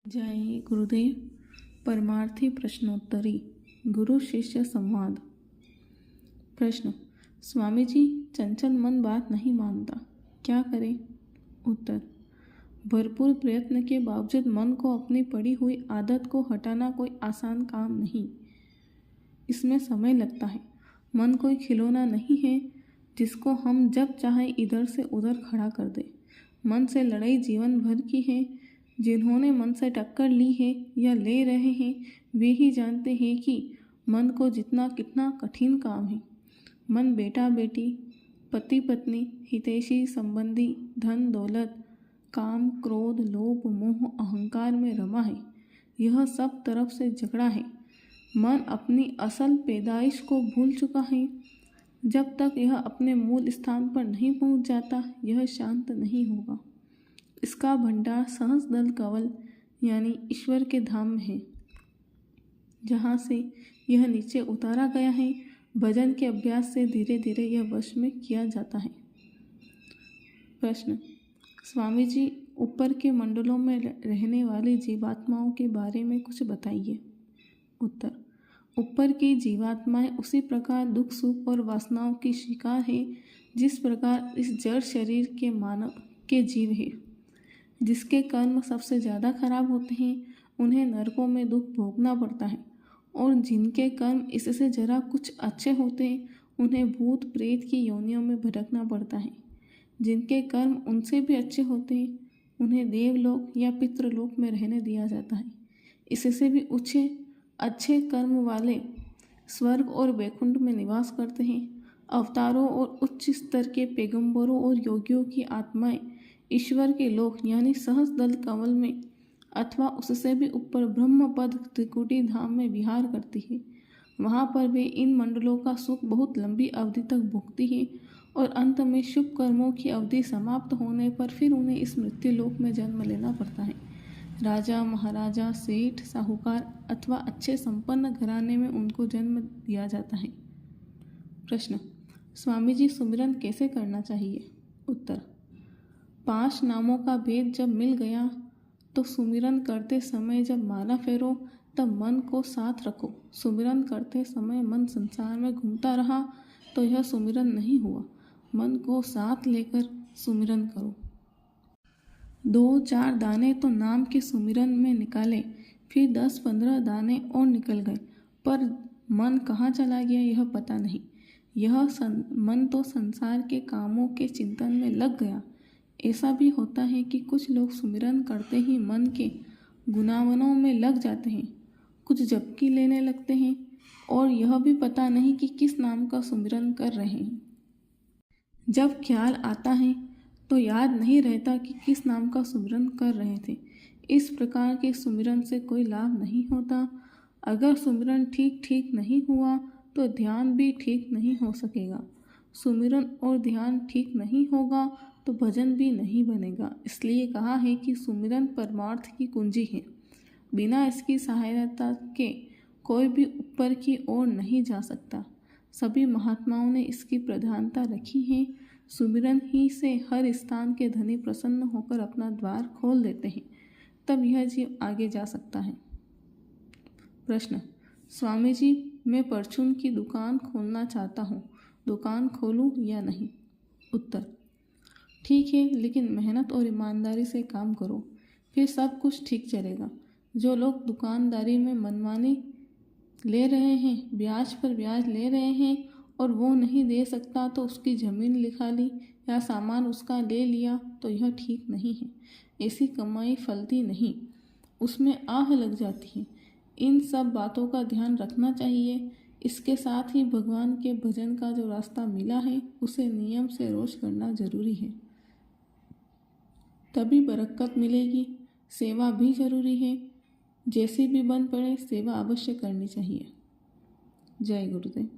जय गुरुदेव। परमार्थी प्रश्नोत्तरी गुरु शिष्य संवाद। प्रश्न: स्वामी जी, चंचल मन बात नहीं मानता, क्या करें? उत्तर: भरपूर प्रयत्न के बावजूद मन को अपनी पड़ी हुई आदत को हटाना कोई आसान काम नहीं। इसमें समय लगता है। मन कोई खिलौना नहीं है जिसको हम जब चाहे इधर से उधर खड़ा कर दे। मन से लड़ाई जीवन भर की है। जिन्होंने मन से टक्कर ली है या ले रहे हैं वे ही जानते हैं कि मन को जितना कितना कठिन काम है। मन बेटा बेटी, पति पत्नी, हितैषी संबंधी, धन दौलत, काम क्रोध लोभ मोह अहंकार में रमा है। यह सब तरफ से झगड़ा है। मन अपनी असल पैदाइश को भूल चुका है। जब तक यह अपने मूल स्थान पर नहीं पहुंच जाता यह शांत नहीं होगा। इसका भंडार सहस दल कवल यानी ईश्वर के धाम में है, जहाँ से यह नीचे उतारा गया है। भजन के अभ्यास से धीरे धीरे यह वश में किया जाता है। प्रश्न: स्वामी जी, ऊपर के मंडलों में रहने वाली जीवात्माओं के बारे में कुछ बताइए। उत्तर: ऊपर की जीवात्माएं उसी प्रकार दुख सुख और वासनाओं की शिकार है जिस प्रकार इस जड़ शरीर के मानव के जीव है। जिसके कर्म सबसे ज़्यादा खराब होते हैं उन्हें नरकों में दुख भोगना पड़ता है, और जिनके कर्म इससे जरा कुछ अच्छे होते हैं उन्हें भूत प्रेत की योनियों में भटकना पड़ता है। जिनके कर्म उनसे भी अच्छे होते हैं उन्हें देवलोक या पितृलोक में रहने दिया जाता है। इससे भी अच्छे कर्म वाले स्वर्ग और वैकुंठ में निवास करते हैं। अवतारों और उच्च स्तर के पैगंबरों और योगियों की आत्माएं ईश्वर के लोक यानी सहस दल कमल में अथवा उससे भी ऊपर ब्रह्मपद त्रिकुटी धाम में विहार करती है। वहाँ पर वे इन मंडलों का सुख बहुत लंबी अवधि तक भोगती है, और अंत में शुभ कर्मों की अवधि समाप्त होने पर फिर उन्हें इस मृत्यु लोक में जन्म लेना पड़ता है। राजा महाराजा सेठ साहूकार अथवा अच्छे संपन्न घराने में उनको जन्म दिया जाता है। प्रश्न: स्वामी जी, सुमिरन कैसे करना चाहिए? उत्तर: 5 नामों का भेद जब मिल गया तो सुमिरन करते समय जब माला फेरो तब मन को साथ रखो। सुमिरन करते समय मन संसार में घूमता रहा तो यह सुमिरन नहीं हुआ। मन को साथ लेकर सुमिरन करो। 2-4 दाने तो नाम के सुमिरन में निकाले, फिर 10-15 दाने और निकल गए, पर मन कहाँ चला गया यह पता नहीं। मन तो संसार के कामों के चिंतन में लग गया। ऐसा भी होता है कि कुछ लोग सुमिरन करते ही मन के गुनावनों में लग जाते हैं, कुछ झपकी लेने लगते हैं और यह भी पता नहीं कि किस नाम का सुमिरन कर रहे हैं। जब ख्याल आता है तो याद नहीं रहता कि किस नाम का सुमिरन कर रहे थे। इस प्रकार के सुमिरन से कोई लाभ नहीं होता। अगर सुमिरन ठीक नहीं हुआ तो ध्यान भी ठीक नहीं हो सकेगा। सुमिरन और ध्यान ठीक नहीं होगा तो भजन भी नहीं बनेगा। इसलिए कहा है कि सुमिरन परमार्थ की कुंजी है। बिना इसकी सहायता के कोई भी ऊपर की ओर नहीं जा सकता। सभी महात्माओं ने इसकी प्रधानता रखी है। सुमिरन ही से हर स्थान के धनी प्रसन्न होकर अपना द्वार खोल देते हैं, तब यह जीव आगे जा सकता है। प्रश्न: स्वामी जी, मैं परचून की दुकान खोलना चाहता हूँ, दुकान खोलूँ या नहीं? उत्तर: ठीक है, लेकिन मेहनत और ईमानदारी से काम करो, फिर सब कुछ ठीक चलेगा। जो लोग दुकानदारी में मनमानी ले रहे हैं, ब्याज पर ब्याज ले रहे हैं और वो नहीं दे सकता तो उसकी ज़मीन लिखा ली या सामान उसका ले लिया तो यह ठीक नहीं है। ऐसी कमाई फलती नहीं, उसमें आह लग जाती है। इन सब बातों का ध्यान रखना चाहिए। इसके साथ ही भगवान के भजन का जो रास्ता मिला है उसे नियम से रोज करना जरूरी है, तभी बरकत मिलेगी। सेवा भी जरूरी है। जैसी भी बन पड़े सेवा अवश्य करनी चाहिए। जय गुरुदेव।